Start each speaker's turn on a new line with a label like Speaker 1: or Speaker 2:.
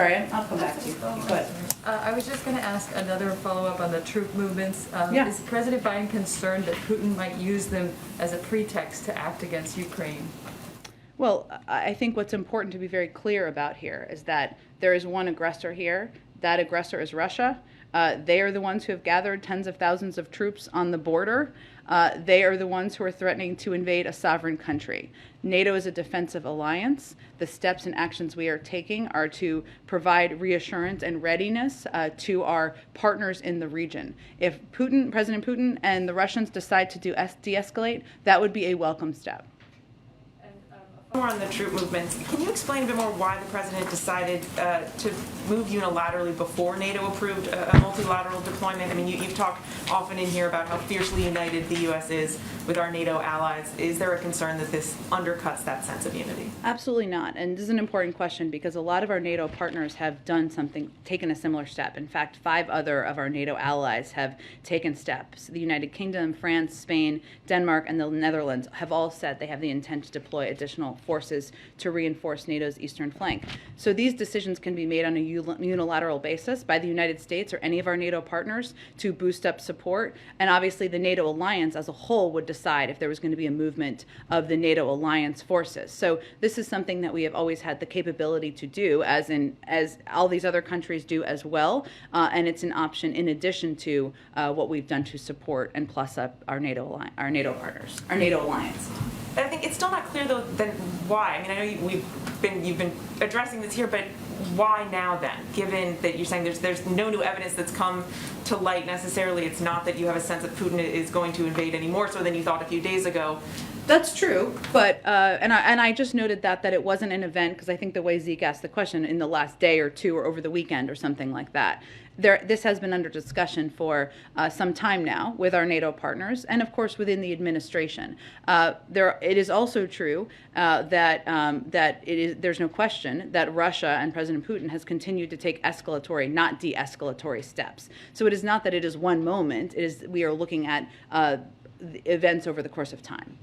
Speaker 1: sorry, I'll come back to you. But
Speaker 2: I was just going to ask another follow-up on the troop movements.
Speaker 1: Yeah.
Speaker 2: Is President Biden concerned that Putin might use them as a pretext to act against Ukraine?
Speaker 1: Well, I think what's important to be very clear about here is that there is one aggressor here. That aggressor is Russia. They are the ones who have gathered tens of thousands of troops on the border. They are the ones who are threatening to invade a sovereign country. NATO is a defensive alliance. The steps and actions we are taking are to provide reassurance and readiness to our partners in the region. If President Putin and the Russians decide to de-escalate, that would be a welcome step.
Speaker 3: More on the troop movements. Can you explain a bit more why the president decided to move unilaterally before NATO approved a multilateral deployment? I mean, you've talked often in here about how fiercely united the U.S. is with our NATO allies. Is there a concern that this undercuts that sense of unity?
Speaker 1: Absolutely not. And this is an important question because a lot of our NATO partners have taken a similar step. In fact, 5 other of our NATO allies have taken steps. The United Kingdom, France, Spain, Denmark, and the Netherlands have all said they have the intent to deploy additional forces to reinforce NATO's eastern flank. So these decisions can be made on a unilateral basis by the United States or any of our NATO partners to boost up support. And obviously the NATO alliance as a whole would decide if there was going to be a movement of the NATO alliance forces. So this is something that we have always had the capability to do, as all these other countries do as well. And it's an option in addition to what we've done to support and plus up our NATO partners, our NATO alliance.
Speaker 3: I think it's still not clear, though, then why. I mean, I know you've been addressing this here, but why now then? Given that you're saying there's no new evidence that's come to light necessarily, it's not that you have a sense that Putin is going to invade any more so than you thought a few days ago.
Speaker 1: That's true, but and I just noted that it wasn't an event because I think the way Zeke asked the question in the last day or two or over the weekend or something like that. This has been under discussion for some time now with our NATO partners and, of course, within the administration. It is also true that there's no question that Russia and President Putin has continued to take escalatory, not de-escalatory steps. So it is not that it is one moment. We are looking at events over the course of time.